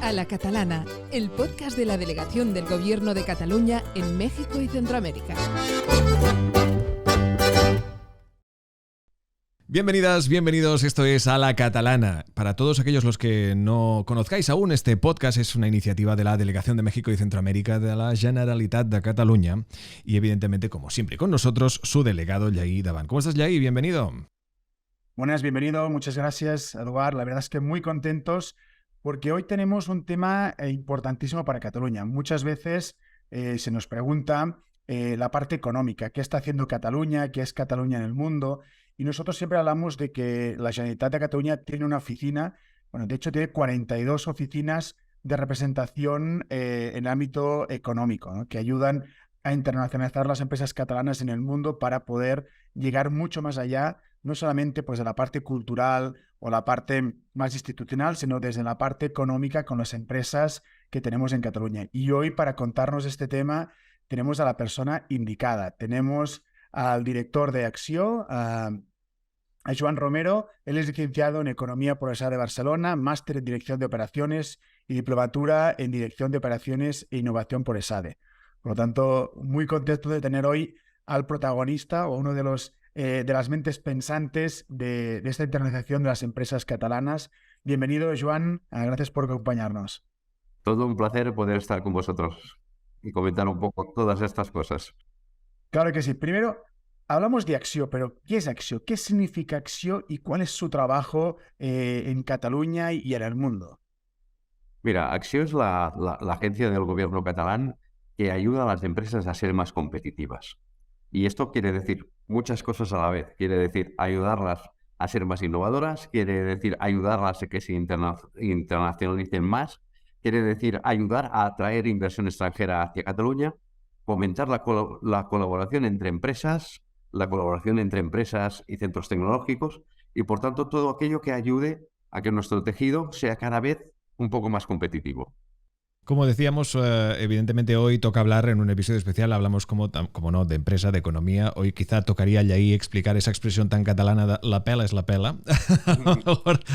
A la Catalana, el podcast de la Delegación del Gobierno de Cataluña en México y Centroamérica. Bienvenidas, bienvenidos, esto es A la Catalana. Para todos aquellos los que no conozcáis aún, este podcast es una iniciativa de la Delegación de México y Centroamérica de la Generalitat de Cataluña y evidentemente, como siempre, con nosotros, su delegado, Yair Davant. ¿Cómo estás, Yair? Bienvenido. Buenas, bienvenido. Muchas gracias, Eduard. La verdad es que muy contentos porque hoy tenemos un tema importantísimo para Cataluña. Muchas veces se nos pregunta la parte económica, qué está haciendo Cataluña, qué es Cataluña en el mundo. Y nosotros siempre hablamos de que la Generalitat de Cataluña tiene una oficina, bueno, de hecho tiene 42 oficinas de representación en el ámbito económico, ¿no?, que ayudan a internacionalizar las empresas catalanas en el mundo para poder llegar mucho más allá, no solamente pues, de la parte cultural o la parte más institucional, sino desde la parte económica con las empresas que tenemos en Cataluña. Y hoy, para contarnos este tema, tenemos a la persona indicada. Tenemos al director de Acció, a Joan Romero. Él es licenciado en Economía por la Universidad de Barcelona, máster en Dirección de Operaciones y diplomatura en Dirección de Operaciones e Innovación por ESADE. Por lo tanto, muy contento de tener hoy al protagonista o uno de las mentes pensantes de esta internacionalización de las empresas catalanas. Bienvenido, Joan. Gracias por acompañarnos. Todo un placer poder estar con vosotros y comentar un poco todas estas cosas. Claro que sí. Primero, hablamos de Acció, pero ¿qué es Acció? ¿Qué significa Acció y cuál es su trabajo en Cataluña y en el mundo? Mira, Acció es la agencia del gobierno catalán que ayuda a las empresas a ser más competitivas. Y esto quiere decir muchas cosas a la vez. Quiere decir ayudarlas a ser más innovadoras, quiere decir ayudarlas a que se internacionalicen más, quiere decir ayudar a atraer inversión extranjera hacia Cataluña, fomentar la colaboración entre empresas, y centros tecnológicos, y por tanto todo aquello que ayude a que nuestro tejido sea cada vez un poco más competitivo. Como decíamos, evidentemente hoy toca hablar en un episodio especial, hablamos como no, de empresa, de economía. Hoy quizá tocaría ahí explicar esa expresión tan catalana, la pela es la pela.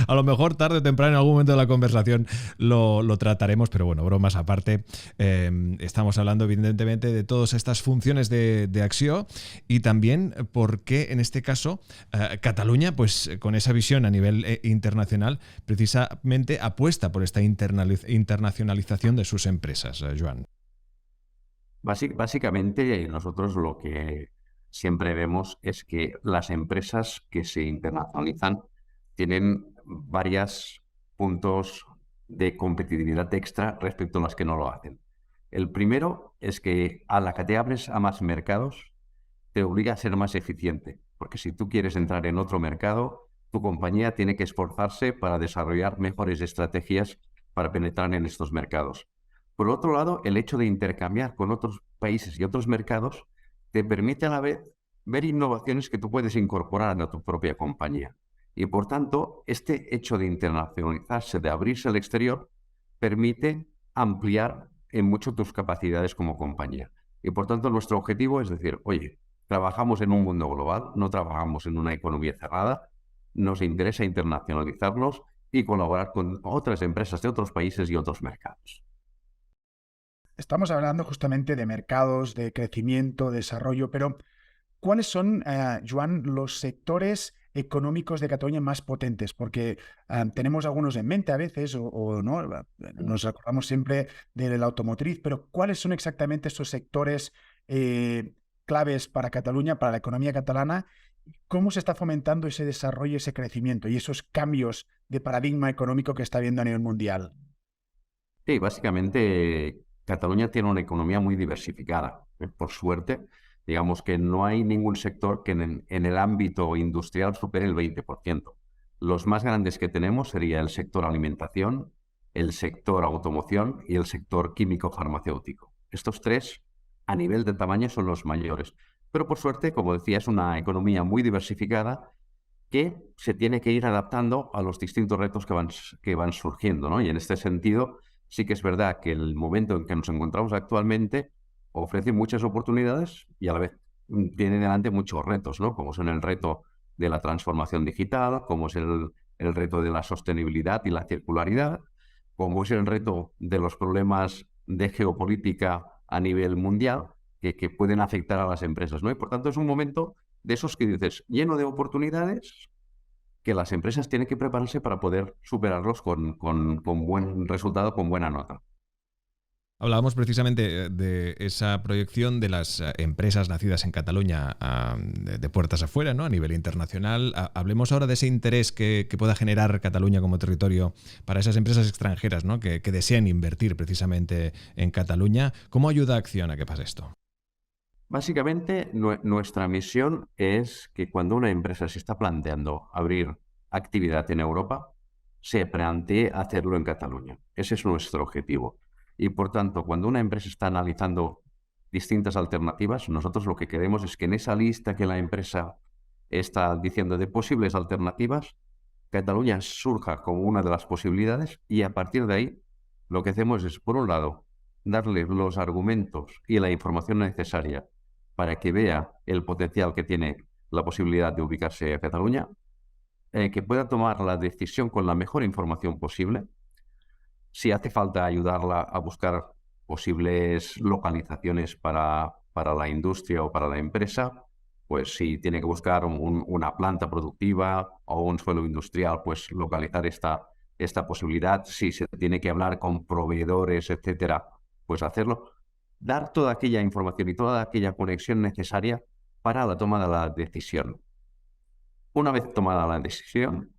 A lo mejor tarde o temprano en algún momento de la conversación lo trataremos, pero bueno, bromas aparte. Estamos hablando evidentemente de todas estas funciones de Acció y también por qué en este caso Cataluña, pues con esa visión a nivel internacional, precisamente apuesta por esta internacionalización de sus empresas, Joan. Básicamente, nosotros lo que siempre vemos es que las empresas que se internacionalizan tienen varios puntos de competitividad extra respecto a las que no lo hacen. El primero es que a la que te abres a más mercados, te obliga a ser más eficiente, porque si tú quieres entrar en otro mercado, tu compañía tiene que esforzarse para desarrollar mejores estrategias para penetrar en estos mercados. Por otro lado, el hecho de intercambiar con otros países y otros mercados te permite a la vez ver innovaciones que tú puedes incorporar a tu propia compañía. Y por tanto, este hecho de internacionalizarse, de abrirse al exterior, permite ampliar en mucho tus capacidades como compañía. Y por tanto, nuestro objetivo es decir, oye, trabajamos en un mundo global, no trabajamos en una economía cerrada, nos interesa internacionalizarnos y colaborar con otras empresas de otros países y otros mercados. Estamos hablando justamente de mercados, de crecimiento, desarrollo, pero ¿cuáles son, Joan, los sectores económicos de Cataluña más potentes? Porque tenemos algunos en mente a veces, o no, nos acordamos siempre de la automotriz, pero ¿cuáles son exactamente esos sectores claves para Cataluña, para la economía catalana? ¿Cómo se está fomentando ese desarrollo, ese crecimiento y esos cambios de paradigma económico que está habiendo a nivel mundial? Sí, básicamente Cataluña tiene una economía muy diversificada. Por suerte, digamos que no hay ningún sector que en el ámbito industrial supere el 20%. Los más grandes que tenemos sería el sector alimentación, el sector automoción y el sector químico-farmacéutico. Estos tres, a nivel de tamaño, son los mayores. Pero por suerte, como decía, es una economía muy diversificada que se tiene que ir adaptando a los distintos retos que van surgiendo, ¿no? Y en este sentido, sí que es verdad que el momento en que nos encontramos actualmente ofrece muchas oportunidades y a la vez tiene delante muchos retos, ¿no? Como son el reto de la transformación digital, como es el el reto de la sostenibilidad y la circularidad, como es el reto de los problemas de geopolítica a nivel mundial que pueden afectar a las empresas, ¿no? Y por tanto es un momento de esos que dices, lleno de oportunidades, que las empresas tienen que prepararse para poder superarlos con buen resultado, con buena nota. Hablábamos precisamente de esa proyección de las empresas nacidas en Cataluña de puertas afuera, ¿no? A nivel internacional. Hablemos ahora de ese interés que pueda generar Cataluña como territorio para esas empresas extranjeras, ¿no? que desean invertir precisamente en Cataluña. ¿Cómo ayuda Acciona a que pase esto? Básicamente, nuestra misión es que cuando una empresa se está planteando abrir actividad en Europa, se plantee hacerlo en Cataluña. Ese es nuestro objetivo. Y por tanto, cuando una empresa está analizando distintas alternativas, nosotros lo que queremos es que en esa lista que la empresa está diciendo de posibles alternativas, Cataluña surja como una de las posibilidades y a partir de ahí lo que hacemos es, por un lado, darle los argumentos y la información necesaria para que vea el potencial que tiene la posibilidad de ubicarse a Cataluña, que pueda tomar la decisión con la mejor información posible. Si hace falta ayudarla a buscar posibles localizaciones para la industria o para la empresa, pues si tiene que buscar una planta productiva o un suelo industrial, pues localizar esta posibilidad. Si se tiene que hablar con proveedores, etcétera, pues hacerlo. Dar toda aquella información y toda aquella conexión necesaria para la toma de la decisión. Una vez tomada la decisión,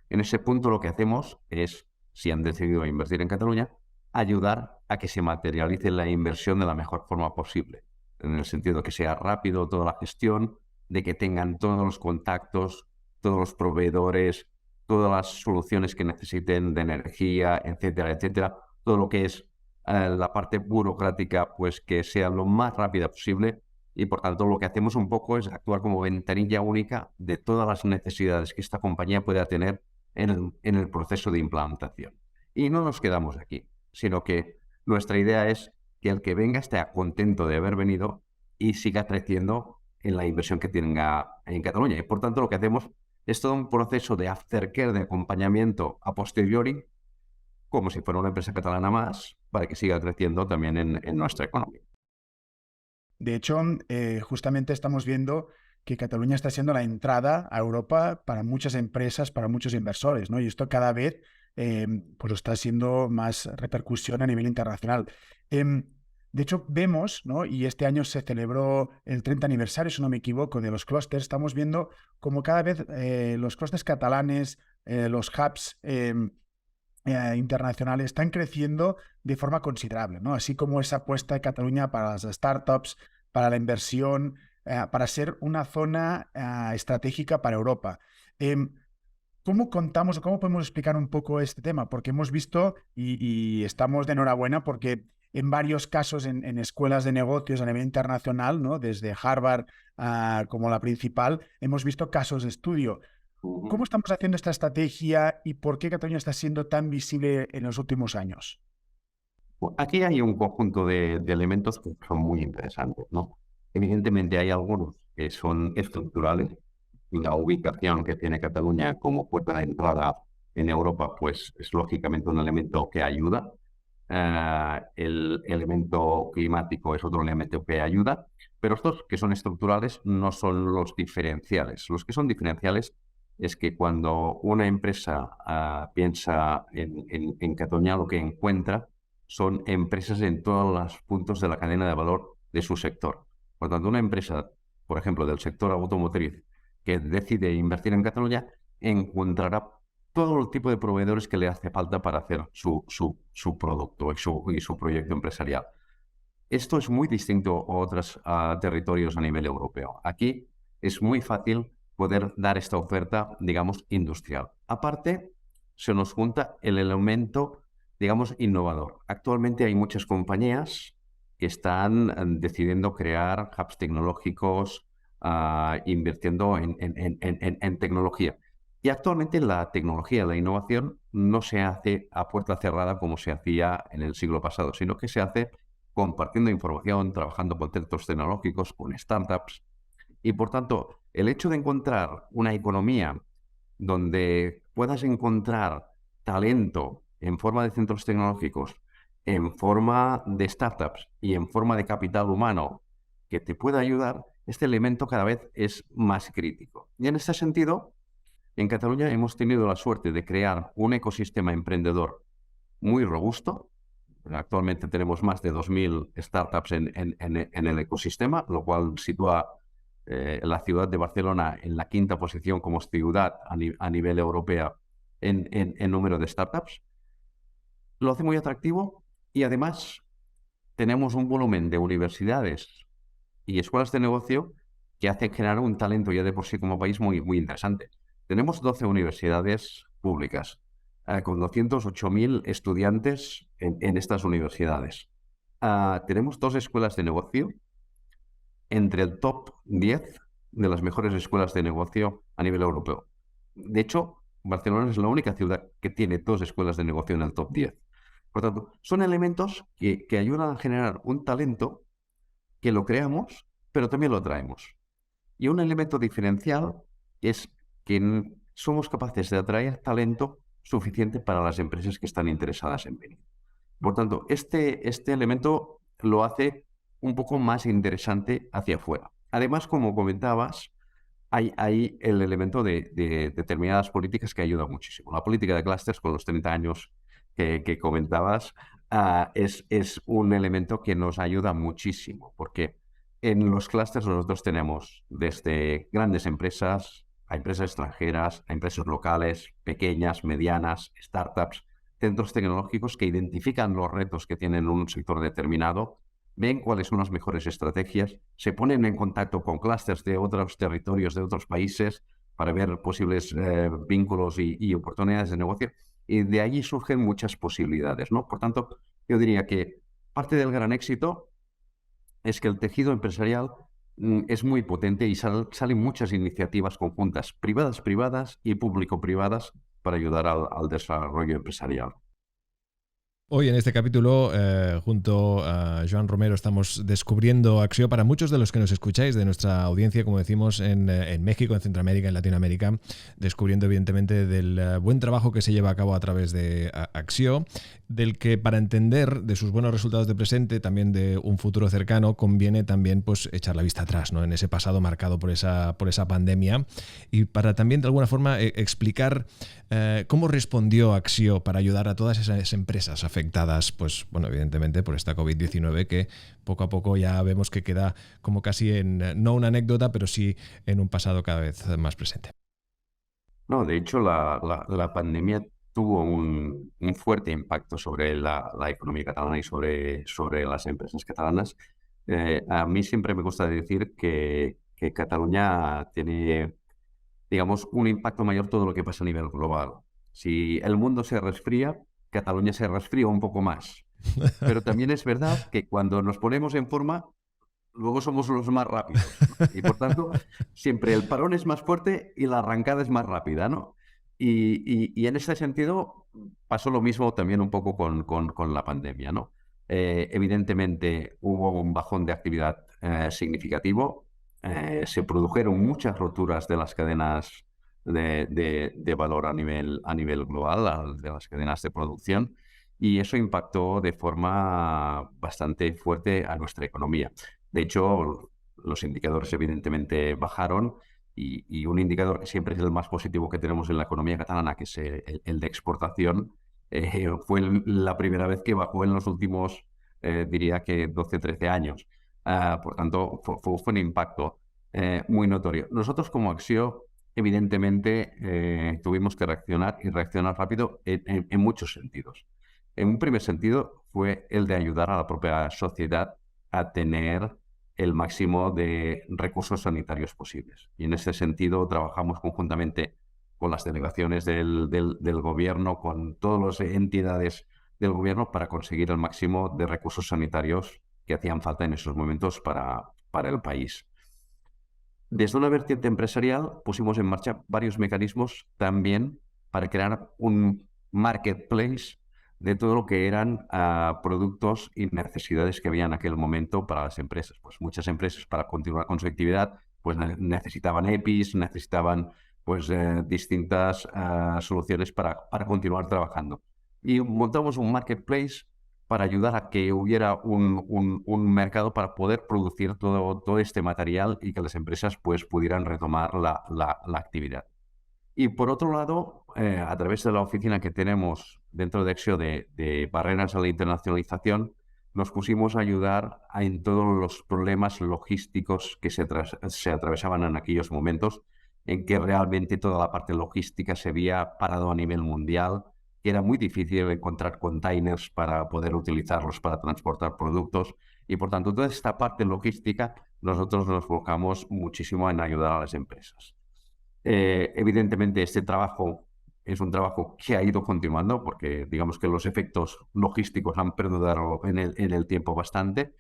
en ese punto lo que hacemos es, si han decidido invertir en Cataluña, ayudar a que se materialice la inversión de la mejor forma posible, en el sentido de que sea rápido toda la gestión, de que tengan todos los contactos, todos los proveedores, todas las soluciones que necesiten de energía, etcétera, etcétera, todo lo que es la parte burocrática, pues que sea lo más rápida posible y por tanto lo que hacemos un poco es actuar como ventanilla única de todas las necesidades que esta compañía pueda tener en el proceso de implantación. Y no nos quedamos aquí, sino que nuestra idea es que el que venga esté contento de haber venido y siga creciendo en la inversión que tenga en Cataluña. Y por tanto lo que hacemos es todo un proceso de aftercare, de acompañamiento a posteriori, como si fuera una empresa catalana más, para que siga creciendo también en nuestra economía. De hecho, justamente estamos viendo que Cataluña está siendo la entrada a Europa para muchas empresas, para muchos inversores, ¿no? Y esto cada vez pues está siendo más repercusión a nivel internacional. De hecho, vemos, ¿no? Y este año se celebró el 30 aniversario, si no me equivoco, de los clústeres. Estamos viendo como cada vez los clústeres catalanes, los hubs internacionales están creciendo de forma considerable, ¿no? Así como esa apuesta de Cataluña para las startups, para la inversión, para ser una zona estratégica para Europa. ¿Cómo contamos o cómo podemos explicar un poco este tema? Porque hemos visto, y estamos de enhorabuena, porque en varios casos en escuelas de negocios a nivel internacional, ¿no? Desde Harvard como la principal, hemos visto casos de estudio. ¿Cómo estamos haciendo esta estrategia y por qué Cataluña está siendo tan visible en los últimos años? Aquí hay un conjunto de elementos que son muy interesantes, ¿no? Evidentemente hay algunos que son estructurales. La ubicación que tiene Cataluña como puerta de entrada en Europa, pues es lógicamente un elemento que ayuda. El elemento climático es otro elemento que ayuda, pero estos que son estructurales no son los diferenciales. Los que son diferenciales es que cuando una empresa piensa en Cataluña, lo que encuentra son empresas en todos los puntos de la cadena de valor de su sector. Por tanto, una empresa, por ejemplo, del sector automotriz, que decide invertir en Cataluña, encontrará todo el tipo de proveedores que le hace falta para hacer su producto y su proyecto empresarial. Esto es muy distinto a otros territorios a nivel europeo. Aquí es muy fácil poder dar esta oferta, digamos, industrial. Aparte, se nos junta el elemento, digamos, innovador. Actualmente hay muchas compañías que están decidiendo crear hubs tecnológicos, invirtiendo en tecnología. Y actualmente la tecnología, la innovación, no se hace a puerta cerrada como se hacía en el siglo pasado, sino que se hace compartiendo información, trabajando con centros tecnológicos, con startups. Y por tanto, el hecho de encontrar una economía donde puedas encontrar talento en forma de centros tecnológicos, en forma de startups y en forma de capital humano que te pueda ayudar, este elemento cada vez es más crítico. Y en este sentido, en Cataluña hemos tenido la suerte de crear un ecosistema emprendedor muy robusto. Actualmente tenemos más de 2.000 startups en el ecosistema, lo cual sitúa la ciudad de Barcelona en la 5ª posición como ciudad a nivel europeo en número de startups. Lo hace muy atractivo y además tenemos un volumen de universidades y escuelas de negocio que hace generar un talento ya de por sí como país muy, muy interesante. Tenemos 12 universidades públicas con 208.000 estudiantes en estas universidades. Tenemos 2 escuelas de negocio entre el top 10 de las mejores escuelas de negocio a nivel europeo. De hecho, Barcelona es la única ciudad que tiene 2 escuelas de negocio en el top 10. Por tanto, son elementos que ayudan a generar un talento que lo creamos, pero también lo traemos. Y un elemento diferencial es que somos capaces de atraer talento suficiente para las empresas que están interesadas en venir. Por tanto, este elemento lo hace un poco más interesante hacia afuera. Además, como comentabas, hay el elemento de determinadas políticas que ayudan muchísimo. La política de clústeres con los 30 años que comentabas es un elemento que nos ayuda muchísimo, porque en los clústeres nosotros tenemos desde grandes empresas a empresas extranjeras, a empresas locales, pequeñas, medianas, startups, centros tecnológicos que identifican los retos que tienen en un sector determinado, ven cuáles son las mejores estrategias, se ponen en contacto con clústeres de otros territorios, de otros países, para ver posibles vínculos y oportunidades de negocio, y de allí surgen muchas posibilidades, ¿no? Por tanto, yo diría que parte del gran éxito es que el tejido empresarial es muy potente y salen muchas iniciativas conjuntas, privadas y público-privadas, para ayudar al desarrollo empresarial. Hoy en este capítulo, junto a Joan Romero, estamos descubriendo Axio. Para muchos de los que nos escucháis, de nuestra audiencia, como decimos, en México, en Centroamérica, en Latinoamérica, descubriendo evidentemente del buen trabajo que se lleva a cabo a través de Axio, del que para entender de sus buenos resultados de presente, también de un futuro cercano, conviene también pues echar la vista atrás, ¿no? En ese pasado marcado por esa pandemia, y para también de alguna forma explicar cómo respondió Axio para ayudar a todas esas empresas afectadas, pues bueno, evidentemente por esta COVID-19, que poco a poco ya vemos que queda como casi no una anécdota, pero sí en un pasado cada vez más presente. No, de hecho, la pandemia tuvo un fuerte impacto sobre la economía catalana y sobre las empresas catalanas. A mí siempre me gusta decir que Cataluña tiene, digamos, un impacto mayor todo lo que pasa a nivel global. Si el mundo se resfría, Cataluña se resfría un poco más. Pero también es verdad que cuando nos ponemos en forma, luego somos los más rápidos, ¿no? Y por tanto, siempre el parón es más fuerte y la arrancada es más rápida, ¿no? Y en este sentido pasó lo mismo también un poco con la pandemia, ¿no? Evidentemente hubo un bajón de actividad significativo. Se produjeron muchas roturas de las cadenas de valor a nivel global, de las cadenas de producción, y eso impactó de forma bastante fuerte a nuestra economía. De hecho, los indicadores evidentemente bajaron, y un indicador que siempre es el más positivo que tenemos en la economía catalana, que es el de exportación, fue la primera vez que bajó en los últimos, diría que 12-13 años. Por tanto, fue un impacto muy notorio. Nosotros como Axio, evidentemente, tuvimos que reaccionar rápido en muchos sentidos. En un primer sentido fue el de ayudar a la propia sociedad a tener el máximo de recursos sanitarios posibles. Y en ese sentido trabajamos conjuntamente con las delegaciones del gobierno, con todas las entidades del gobierno, para conseguir el máximo de recursos sanitarios que hacían falta en esos momentos para el país. Desde una vertiente empresarial pusimos en marcha varios mecanismos también para crear un marketplace de todo lo que eran productos y necesidades que había en aquel momento para las empresas. Pues muchas empresas, para continuar con su actividad, pues necesitaban EPIs, necesitaban pues distintas soluciones para continuar trabajando. Y montamos un marketplace para ayudar a que hubiera un mercado para poder producir todo este material y que las empresas pues pudieran retomar la actividad. Y por otro lado, a través de la oficina que tenemos dentro de Exio de barreras a la internacionalización, nos pusimos a ayudar en todos los problemas logísticos que se atravesaban en aquellos momentos, en que realmente toda la parte logística se había parado a nivel mundial, que era muy difícil encontrar containers para poder utilizarlos para transportar productos. Y por tanto, toda esta parte logística, nosotros nos enfocamos muchísimo en ayudar a las empresas. Evidentemente, este trabajo es un trabajo que ha ido continuando porque digamos que los efectos logísticos han perdurado en el tiempo bastante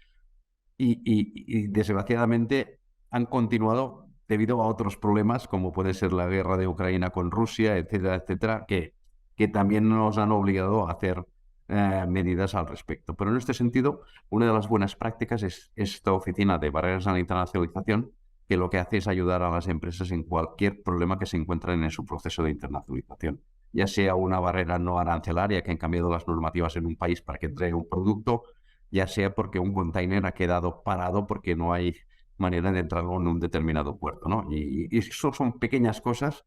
y desgraciadamente han continuado debido a otros problemas como puede ser la guerra de Ucrania con Rusia, etcétera, etcétera, que también nos han obligado a hacer medidas al respecto. Pero en este sentido, una de las buenas prácticas es esta oficina de barreras a la internacionalización, que lo que hace es ayudar a las empresas en cualquier problema que se encuentren en su proceso de internacionalización, ya sea una barrera no arancelaria que han cambiado las normativas en un país para que entregue un producto, ya sea porque un container ha quedado parado porque no hay manera de entrarlo en un determinado puerto, ¿no? Y eso son pequeñas cosas,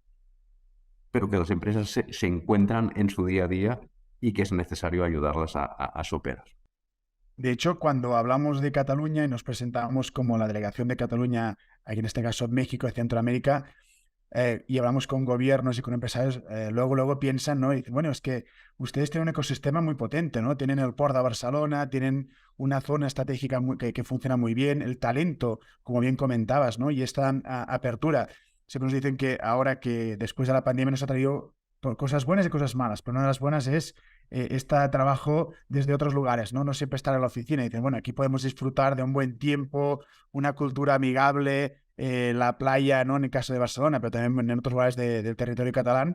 pero que las empresas se encuentran en su día a día y que es necesario ayudarlas a superar. De hecho, cuando hablamos de Cataluña y nos presentamos como la delegación de Cataluña, aquí en este caso México y Centroamérica, y hablamos con gobiernos y con empresarios, luego piensan, ¿no? Y dicen, bueno, es que ustedes tienen un ecosistema muy potente, ¿no? Tienen el Port de Barcelona, tienen una zona estratégica que funciona muy bien, el talento, como bien comentabas, ¿no? Y esta apertura. Siempre nos dicen que ahora que después de la pandemia nos ha traído cosas buenas y cosas malas, pero una de las buenas es este trabajo desde otros lugares, ¿no? No siempre estar en la oficina y dicen, bueno, aquí podemos disfrutar de un buen tiempo, una cultura amigable, la playa, ¿no? En el caso de Barcelona, pero también en otros lugares del territorio catalán,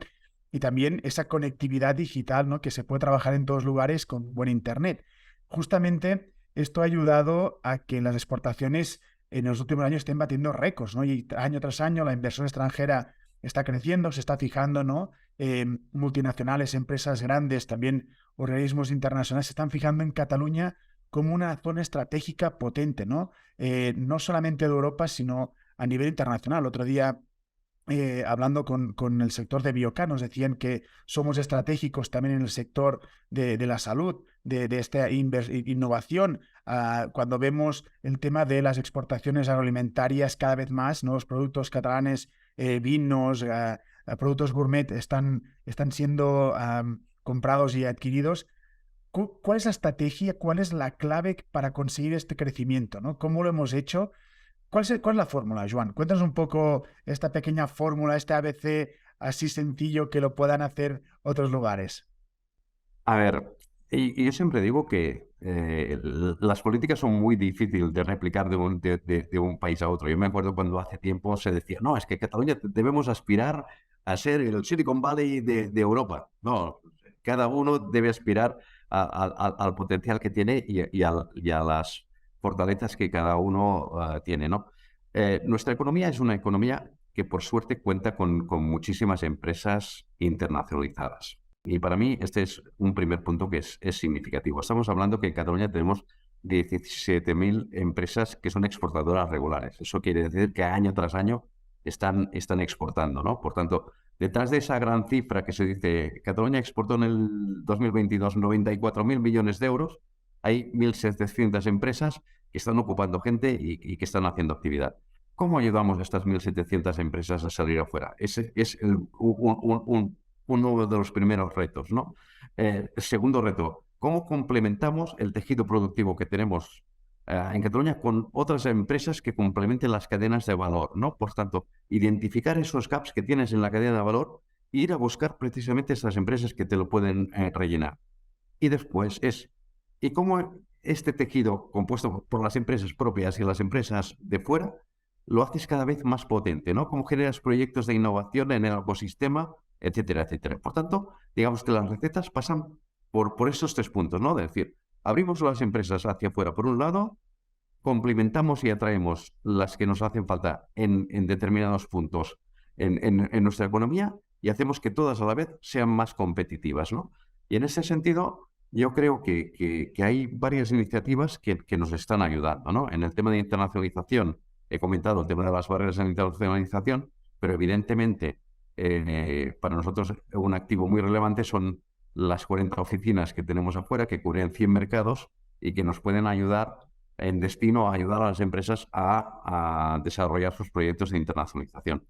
y también esa conectividad digital, ¿no? Que se puede trabajar en todos lugares con buen internet. Justamente esto ha ayudado a que las exportaciones en los últimos años estén batiendo récords, ¿no? Y año tras año la inversión extranjera está creciendo, se está fijando, ¿no? Multinacionales, empresas grandes, también organismos internacionales se están fijando en Cataluña como una zona estratégica potente, ¿no? No solamente de Europa, sino a nivel internacional. Otro día, hablando con el sector de Biocar, nos decían que somos estratégicos también en el sector de la salud, de esta innovación. Cuando vemos el tema de las exportaciones agroalimentarias cada vez más, nuevos productos catalanes, vinos, productos gourmet están siendo comprados y adquiridos. ¿Cuál es la estrategia? ¿Cuál es la clave para conseguir este crecimiento, ¿no? ¿Cómo lo hemos hecho? ¿Cuál es la fórmula, Joan? Cuéntanos un poco esta pequeña fórmula, este ABC así sencillo que lo puedan hacer otros lugares. A ver, y yo siempre digo que las políticas son muy difíciles de replicar de un país a otro. Yo me acuerdo cuando hace tiempo se decía, no, es que Cataluña debemos aspirar a ser el Silicon Valley de Europa. No, cada uno debe aspirar al potencial que tiene y a las fortalezas que cada uno tiene, ¿no? Nuestra economía es una economía que por suerte cuenta con muchísimas empresas internacionalizadas. Y para mí este es un primer punto que es significativo. Estamos hablando que en Cataluña tenemos 17.000 empresas que son exportadoras regulares. Eso quiere decir que año tras año están exportando, ¿no? Por tanto, detrás de esa gran cifra que se dice, Cataluña exportó en el 2022 94.000 millones de euros, hay 1.700 empresas que están ocupando gente y que están haciendo actividad. ¿Cómo ayudamos a estas 1.700 empresas a salir afuera? Ese es uno de los primeros retos, ¿no? El segundo reto, ¿cómo complementamos el tejido productivo que tenemos en Cataluña con otras empresas que complementen las cadenas de valor, ¿no? Por tanto, identificar esos gaps que tienes en la cadena de valor e ir a buscar precisamente esas empresas que te lo pueden rellenar. Y después ¿y cómo este tejido compuesto por las empresas propias y las empresas de fuera lo haces cada vez más potente, ¿no? ¿Cómo generas proyectos de innovación en el ecosistema, etcétera, etcétera? Por tanto, digamos que las recetas pasan por estos tres puntos, ¿no? Es decir, abrimos las empresas hacia afuera por un lado, complementamos y atraemos las que nos hacen falta en determinados puntos en nuestra economía y hacemos que todas a la vez sean más competitivas, ¿no? Y en ese sentido, yo creo que hay varias iniciativas que nos están ayudando, ¿no? En el tema de internacionalización, he comentado el tema de las barreras de la internacionalización, pero evidentemente para nosotros un activo muy relevante son las 40 oficinas que tenemos afuera, que cubren 100 mercados y que nos pueden ayudar en destino a ayudar a las empresas a desarrollar sus proyectos de internacionalización.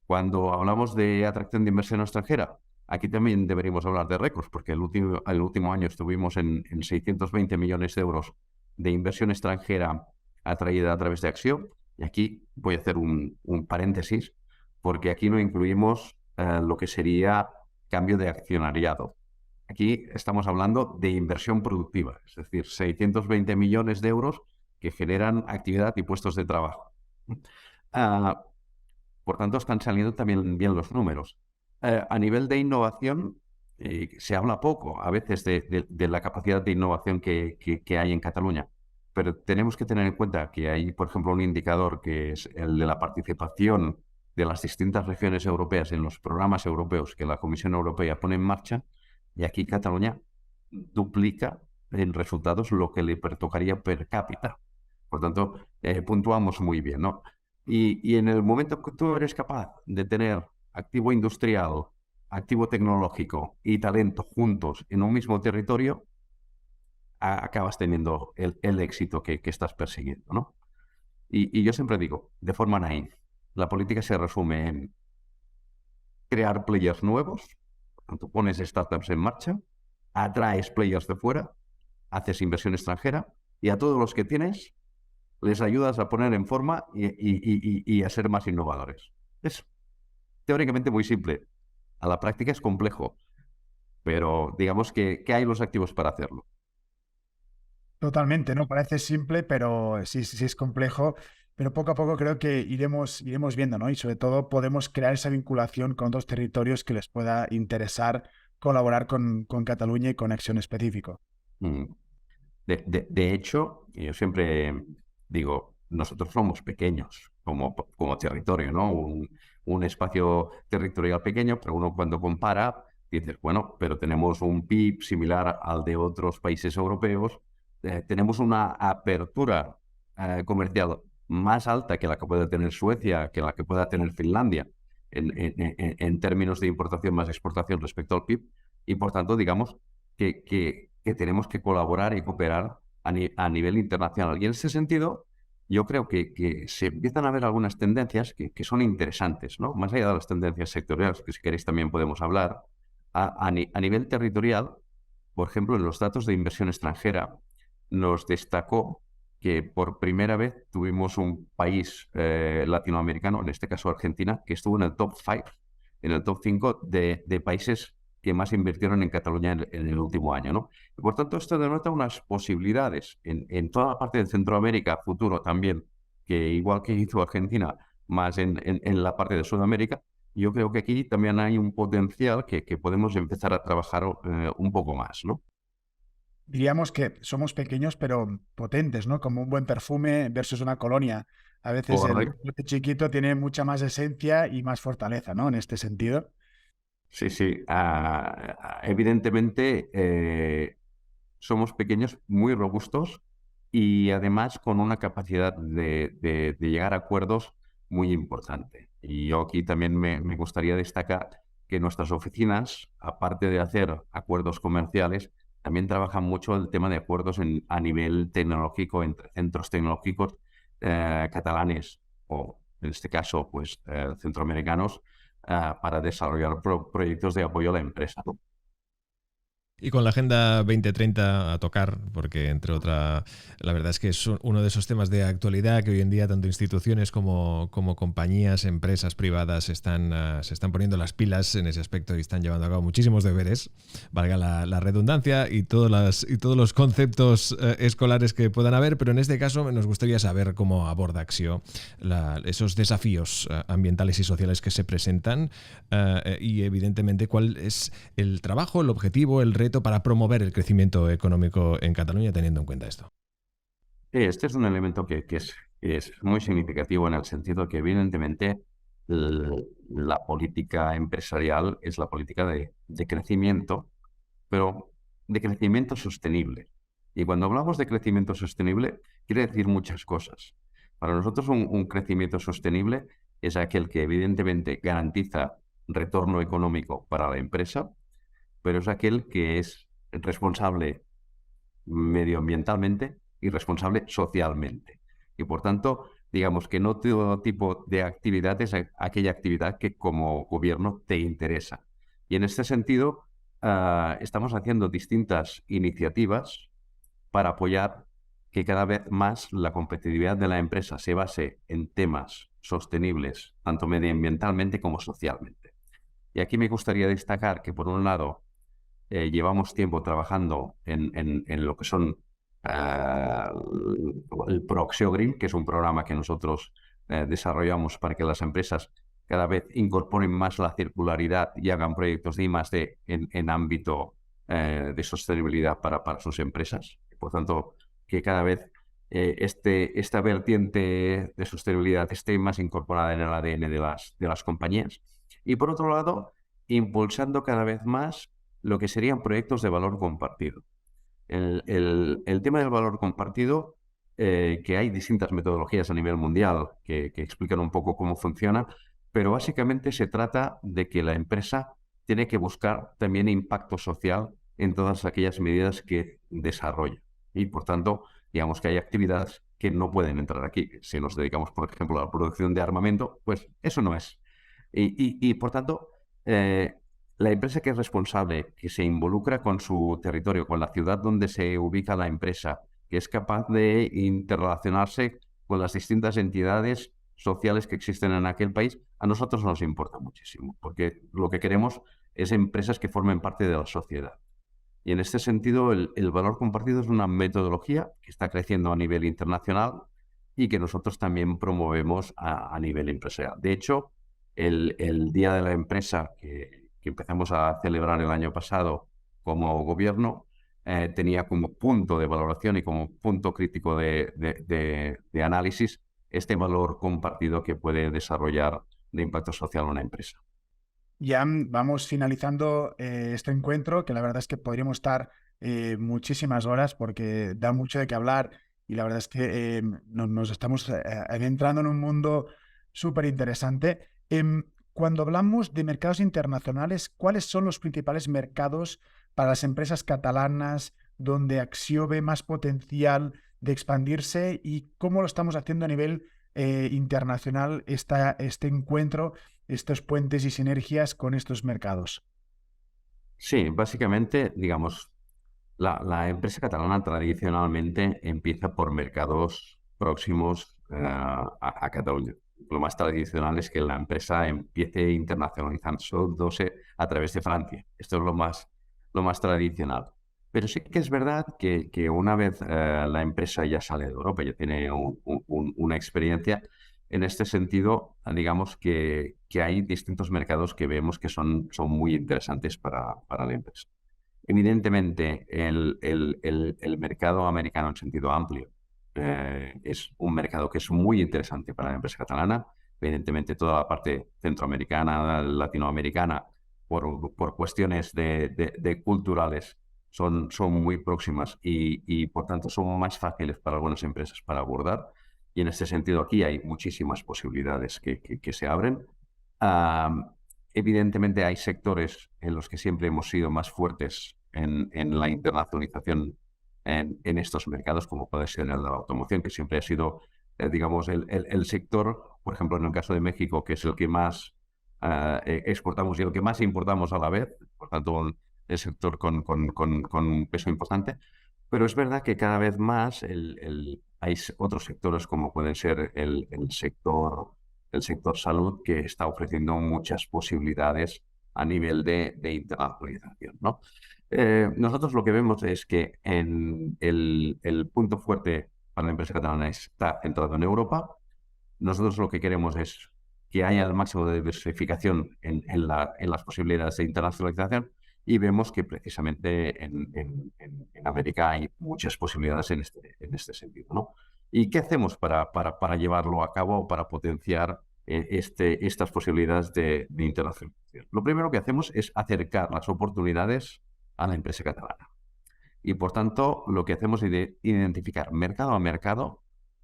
Cuando hablamos de atracción de inversión extranjera, aquí también deberíamos hablar de récords, porque el último año estuvimos en 620 millones de euros de inversión extranjera atraída a través de Acció. Y aquí voy a hacer un paréntesis, porque aquí no incluimos lo que sería cambio de accionariado. Aquí estamos hablando de inversión productiva, es decir, 620 millones de euros que generan actividad y puestos de trabajo. Por tanto, están saliendo también bien los números. A nivel de innovación, se habla poco a veces de la capacidad de innovación que hay en Cataluña, pero tenemos que tener en cuenta que hay, por ejemplo, un indicador que es el de la participación de las distintas regiones europeas en los programas europeos que la Comisión Europea pone en marcha, y aquí Cataluña duplica en resultados lo que le tocaría per cápita. Por tanto, puntuamos muy bien, ¿no? Y en el momento que tú eres capaz de tener activo industrial, activo tecnológico y talento juntos en un mismo territorio, acabas teniendo el éxito que estás persiguiendo, ¿no? Y yo siempre digo, de forma naif, la política se resume en crear players nuevos, por tanto, pones startups en marcha, atraes players de fuera, haces inversión extranjera y a todos los que tienes les ayudas a poner en forma y a ser más innovadores. Es teóricamente muy simple. A la práctica es complejo, pero digamos que hay los activos para hacerlo. Totalmente, ¿no? Parece simple, pero sí es complejo. Pero poco a poco creo que iremos viendo, ¿no? Y sobre todo podemos crear esa vinculación con otros territorios que les pueda interesar colaborar con Cataluña y con Acción específico. De hecho, yo siempre digo, nosotros somos pequeños como territorio, ¿no? Un espacio territorial pequeño, pero uno cuando compara, dices, bueno, pero tenemos un PIB similar al de otros países europeos, tenemos una apertura comercial más alta que la que puede tener Suecia, que la que pueda tener Finlandia, en términos de importación más exportación respecto al PIB, y por tanto, digamos que tenemos que colaborar y cooperar a nivel internacional. Y en ese sentido, yo creo que se empiezan a ver algunas tendencias que son interesantes, ¿no? Más allá de las tendencias sectoriales, que si queréis también podemos hablar, a nivel territorial, por ejemplo, en los datos de inversión extranjera, nos destacó que por primera vez tuvimos un país latinoamericano, en este caso Argentina, que estuvo en el top 5, en el top 5 de países que más invirtieron en Cataluña en el último año, ¿no? Y por tanto, esto denota unas posibilidades en toda la parte de Centroamérica, futuro también, que igual que hizo Argentina, más en la parte de Sudamérica, yo creo que aquí también hay un potencial que podemos empezar a trabajar un poco más, ¿no? Diríamos que somos pequeños pero potentes, ¿no? Como un buen perfume versus una colonia. A veces el bote chiquito tiene mucha más esencia y más fortaleza, ¿no? En este sentido. Sí, sí. Evidentemente somos pequeños, muy robustos y además con una capacidad de llegar a acuerdos muy importante. Y yo aquí también me gustaría destacar que nuestras oficinas, aparte de hacer acuerdos comerciales, también trabajan mucho el tema de acuerdos a nivel tecnológico entre centros tecnológicos catalanes o, en este caso, pues centroamericanos para desarrollar proyectos de apoyo a la empresa. Y con la Agenda 2030 a tocar, porque entre otra, la verdad es que es uno de esos temas de actualidad que hoy en día tanto instituciones como compañías, empresas privadas se están poniendo las pilas en ese aspecto y están llevando a cabo muchísimos deberes, valga la redundancia, y todos los conceptos escolares que puedan haber, pero en este caso nos gustaría saber cómo aborda Acció esos desafíos ambientales y sociales que se presentan y evidentemente cuál es el trabajo, el objetivo, el reto para promover el crecimiento económico en Cataluña teniendo en cuenta esto. Este es un elemento que es muy significativo en el sentido que evidentemente la política empresarial es la política de crecimiento, pero de crecimiento sostenible. Y cuando hablamos de crecimiento sostenible, quiere decir muchas cosas. Para nosotros un crecimiento sostenible es aquel que evidentemente garantiza retorno económico para la empresa, pero es aquel que es responsable medioambientalmente y responsable socialmente. Y por tanto, digamos que no todo tipo de actividad es aquella actividad que como gobierno te interesa. Y en este sentido, estamos haciendo distintas iniciativas para apoyar que cada vez más la competitividad de la empresa se base en temas sostenibles, tanto medioambientalmente como socialmente. Y aquí me gustaría destacar que, por un lado, llevamos tiempo trabajando en lo que son el Proxeo Green, que es un programa que nosotros desarrollamos para que las empresas cada vez incorporen más la circularidad y hagan proyectos de I+D en ámbito de sostenibilidad para sus empresas. Por tanto, que cada vez esta vertiente de sostenibilidad esté más incorporada en el ADN de las compañías. Y por otro lado, impulsando cada vez más lo que serían proyectos de valor compartido. El tema del valor compartido, que hay distintas metodologías a nivel mundial que explican un poco cómo funciona, pero básicamente se trata de que la empresa tiene que buscar también impacto social en todas aquellas medidas que desarrolla. Y por tanto, digamos que hay actividades que no pueden entrar aquí. Si nos dedicamos, por ejemplo, a la producción de armamento, pues eso no es. Y por tanto, la empresa que es responsable, que se involucra con su territorio, con la ciudad donde se ubica la empresa, que es capaz de interrelacionarse con las distintas entidades sociales que existen en aquel país, a nosotros nos importa muchísimo, porque lo que queremos es empresas que formen parte de la sociedad. Y en este sentido, el valor compartido es una metodología que está creciendo a nivel internacional y que nosotros también promovemos a nivel empresarial. De hecho, el Día de la Empresa que empezamos a celebrar el año pasado como gobierno, tenía como punto de valoración y como punto crítico de análisis este valor compartido que puede desarrollar de impacto social una empresa. Ya vamos finalizando este encuentro, que la verdad es que podríamos estar muchísimas horas porque da mucho de qué hablar y la verdad es que nos estamos adentrando en un mundo súper interesante. Cuando hablamos de mercados internacionales, ¿cuáles son los principales mercados para las empresas catalanas donde Acció ve más potencial de expandirse y cómo lo estamos haciendo a nivel internacional este encuentro, estos puentes y sinergias con estos mercados? Sí, básicamente, digamos, la empresa catalana tradicionalmente empieza por mercados próximos a Cataluña. Lo más tradicional es que la empresa empiece internacionalizándose a través de Francia. Esto es lo más tradicional. Pero sí que es verdad que una vez la empresa ya sale de Europa, ya tiene una experiencia, en este sentido, digamos que hay distintos mercados que vemos que son muy interesantes para la empresa. Evidentemente, el mercado americano en sentido amplio es un mercado que es muy interesante para la empresa catalana. Evidentemente, toda la parte centroamericana, latinoamericana, por cuestiones de culturales, son muy próximas y, por tanto, son más fáciles para algunas empresas para abordar. Y en este sentido, aquí hay muchísimas posibilidades que se abren. Evidentemente, hay sectores en los que siempre hemos sido más fuertes en la internacionalización en estos mercados, como puede ser el de la automoción, que siempre ha sido, digamos, el sector, por ejemplo, en el caso de México, que es el que más exportamos y el que más importamos a la vez, por tanto, el sector con un peso importante. Pero es verdad que cada vez más hay otros sectores, como pueden ser el sector salud, que está ofreciendo muchas posibilidades a nivel de internacionalización, ¿no? Nosotros lo que vemos es que el punto fuerte para la empresa catalana está centrado en Europa. Nosotros lo que queremos es que haya el máximo de diversificación en las posibilidades de internacionalización y vemos que precisamente en América hay muchas posibilidades en este sentido, ¿no? ¿Y qué hacemos para llevarlo a cabo, para potenciar estas posibilidades de internacionalización. Lo primero que hacemos es acercar las oportunidades a la empresa catalana. Y por tanto, lo que hacemos es identificar mercado a mercado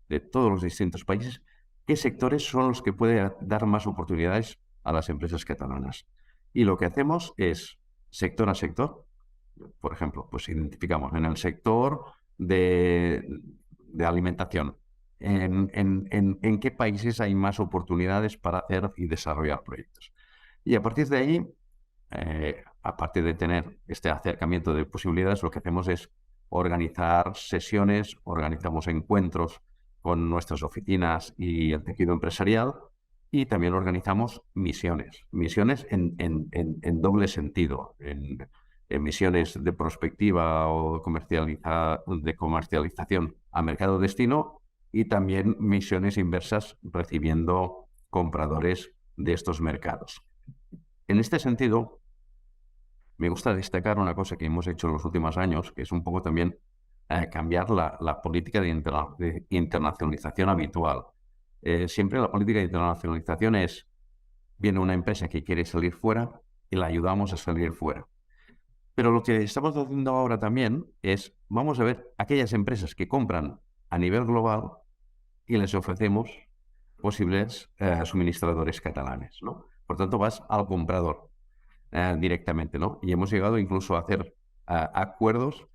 de todos los distintos países qué sectores son los que pueden dar más oportunidades a las empresas catalanas. Y lo que hacemos es, sector a sector, por ejemplo, pues identificamos en el sector de alimentación, en qué países hay más oportunidades para hacer y desarrollar proyectos. Y a partir de ahí, aparte de tener este acercamiento de posibilidades, lo que hacemos es organizar sesiones, organizamos encuentros con nuestras oficinas y el tejido empresarial, y también organizamos misiones en doble sentido, en misiones de prospectiva o de comercialización a mercado destino, y también misiones inversas recibiendo compradores de estos mercados. En este sentido, me gusta destacar una cosa que hemos hecho en los últimos años, que es un poco también cambiar la política de internacionalización habitual. Siempre la política de internacionalización es, viene una empresa que quiere salir fuera y la ayudamos a salir fuera. Pero lo que estamos haciendo ahora también es, vamos a ver aquellas empresas que compran a nivel global y les ofrecemos posibles suministradores catalanes, ¿no? Por tanto, vas al comprador directamente, ¿no? Y hemos llegado incluso a hacer acuerdos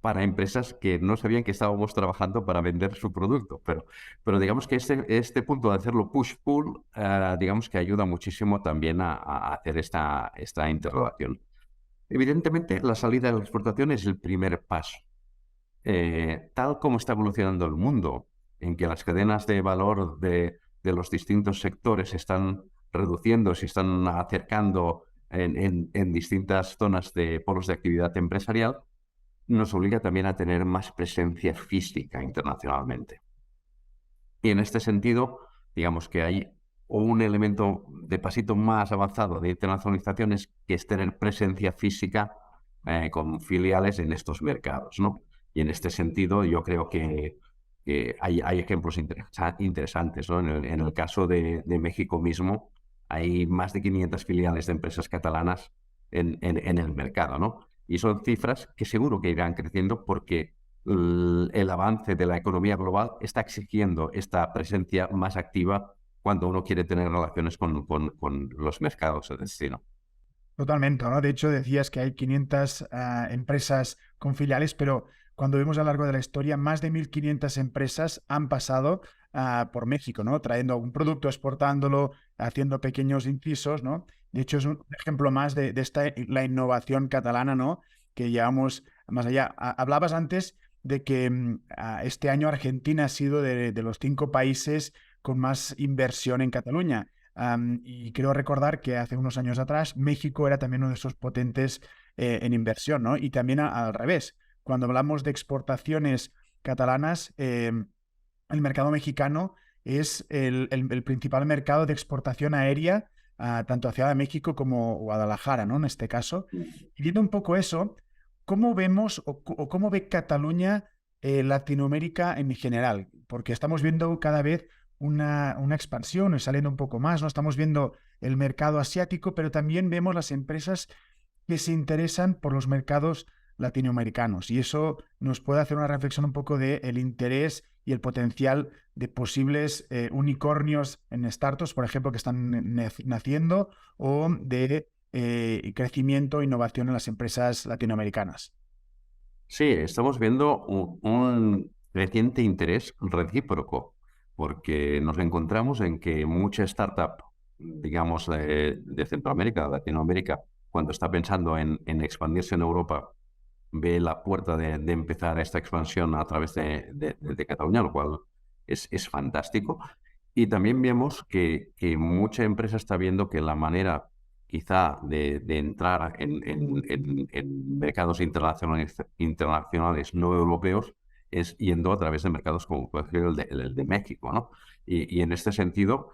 para empresas que no sabían que estábamos trabajando para vender su producto. Pero digamos que este punto de hacerlo push-pull, digamos que ayuda muchísimo también a hacer esta interrelación. Evidentemente, la salida de la exportación es el primer paso. Tal como está evolucionando el mundo, en que las cadenas de valor de los distintos sectores se están reduciendo, se están acercando en distintas zonas de polos de actividad empresarial, nos obliga también a tener más presencia física internacionalmente. Y en este sentido, digamos que hay un elemento de pasito más avanzado de internacionalización es que es tener presencia física con filiales en estos mercados, ¿no? Y en este sentido yo creo que hay ejemplos interesantes, ¿no? En el caso de México mismo, hay más de 500 filiales de empresas catalanas en el mercado, ¿no? Y son cifras que seguro que irán creciendo porque el avance de la economía global está exigiendo esta presencia más activa cuando uno quiere tener relaciones con los mercados de destino. Totalmente, ¿no? De hecho, decías que hay 500 empresas con filiales, pero cuando vemos a lo largo de la historia, más de 1.500 empresas han pasado por México, ¿no? Trayendo algún producto, exportándolo, haciendo pequeños incisos, ¿no? De hecho, es un ejemplo más de la innovación catalana, ¿no? Que llevamos más allá. Hablabas antes de que este año Argentina ha sido de los 5 países con más inversión en Cataluña. Y creo recordar que hace unos años atrás México era también uno de esos potentes en inversión, ¿no? Y también al revés. Cuando hablamos de exportaciones catalanas, el mercado mexicano es el principal mercado de exportación aérea, tanto hacia Ciudad de México como Guadalajara, ¿no? En este caso. Y viendo un poco eso, ¿cómo vemos o cómo ve Cataluña Latinoamérica en general? Porque estamos viendo cada vez una expansión, saliendo un poco más, ¿no? Estamos viendo el mercado asiático, pero también vemos las empresas que se interesan por los mercados latinoamericanos. Y eso nos puede hacer una reflexión un poco del interés y el potencial de posibles unicornios en startups, por ejemplo, que están naciendo, o de crecimiento e innovación en las empresas latinoamericanas. Sí, estamos viendo un creciente interés recíproco, porque nos encontramos en que mucha startup, digamos, de Centroamérica, Latinoamérica, cuando está pensando en expandirse en Europa, ve la puerta de empezar esta expansión a través de Cataluña, lo cual es fantástico. Y también vemos que mucha empresa está viendo que la manera quizá de entrar en mercados internacionales no europeos es yendo a través de mercados como puede ser el de México, ¿no? Y en este sentido,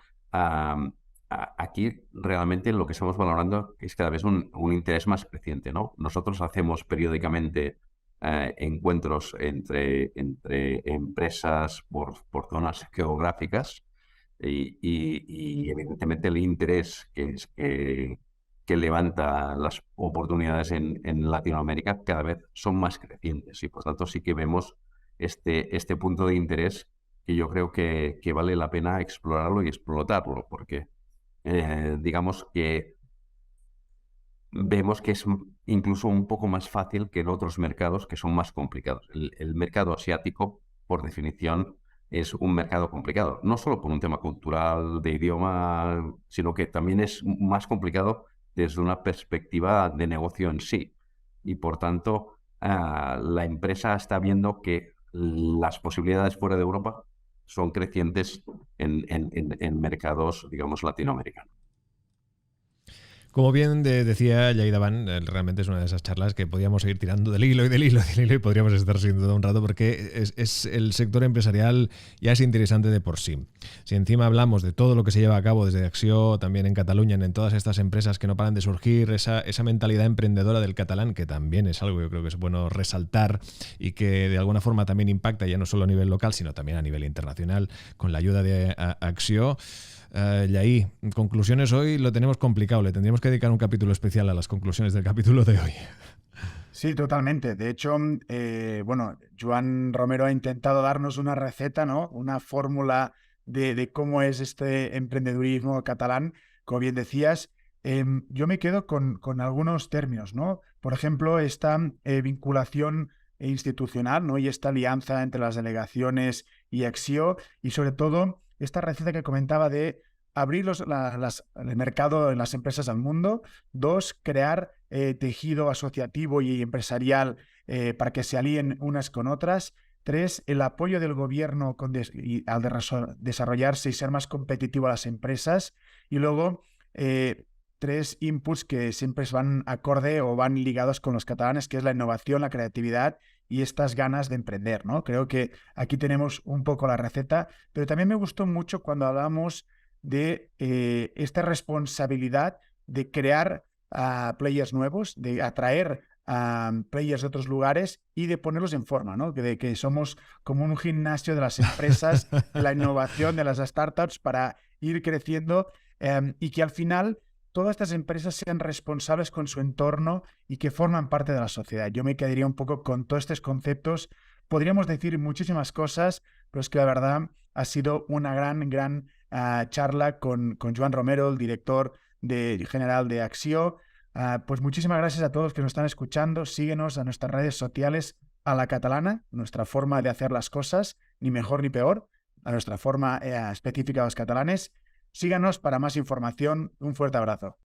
aquí realmente lo que estamos valorando es cada vez un interés más creciente, ¿no? Nosotros hacemos periódicamente encuentros entre empresas por zonas geográficas, y evidentemente el interés que levanta las oportunidades en Latinoamérica cada vez son más crecientes y por tanto sí que vemos este punto de interés que yo creo que vale la pena explorarlo y explotarlo, porque digamos que vemos que es incluso un poco más fácil que en otros mercados que son más complicados. El mercado asiático, por definición, es un mercado complicado, no solo por un tema cultural, de idioma, sino que también es más complicado desde una perspectiva de negocio en sí. Y por tanto, la empresa está viendo que las posibilidades fuera de Europa son crecientes en mercados, digamos, latinoamericanos. Como bien decía Yaida Van, realmente es una de esas charlas que podríamos seguir tirando del hilo y del hilo y del hilo y podríamos estar sin duda un rato porque es el sector empresarial ya es interesante de por sí. Si encima hablamos de todo lo que se lleva a cabo desde Acció, también en Cataluña, en todas estas empresas que no paran de surgir, esa mentalidad emprendedora del catalán, que también es algo que yo creo que es bueno resaltar y que de alguna forma también impacta ya no solo a nivel local, sino también a nivel internacional con la ayuda de Acció. Y ahí, conclusiones hoy lo tenemos complicado. Le tendríamos que dedicar un capítulo especial a las conclusiones del capítulo de hoy. Sí, totalmente. De hecho, Joan Romero ha intentado darnos una receta, ¿no? Una fórmula de cómo es este emprendedurismo catalán. Como bien decías, yo me quedo con algunos términos, ¿no? Por ejemplo, esta vinculación institucional, ¿no? Y esta alianza entre las delegaciones y Acció, y sobre todo esta receta que comentaba de abrir el mercado en las empresas al mundo. 2, crear tejido asociativo y empresarial para que se alíen unas con otras. 3, el apoyo del gobierno al desarrollarse y ser más competitivo a las empresas. Y luego 3 inputs que siempre van acorde o van ligados con los catalanes, que es la innovación, la creatividad y estas ganas de emprender, ¿no? Creo que aquí tenemos un poco la receta, pero también me gustó mucho cuando hablamos de esta responsabilidad de crear players nuevos, de atraer a players de otros lugares y de ponerlos en forma, ¿no? De que somos como un gimnasio de las empresas, de la innovación, de las startups para ir creciendo y que al final todas estas empresas sean responsables con su entorno y que forman parte de la sociedad. Yo me quedaría un poco con todos estos conceptos. Podríamos decir muchísimas cosas, pero es que la verdad ha sido una gran charla con Joan Romero, el director general de Acció. Pues muchísimas gracias a todos que nos están escuchando. Síguenos a nuestras redes sociales a la catalana, nuestra forma de hacer las cosas, ni mejor ni peor, a nuestra forma específica de los catalanes. Síganos para más información. Un fuerte abrazo.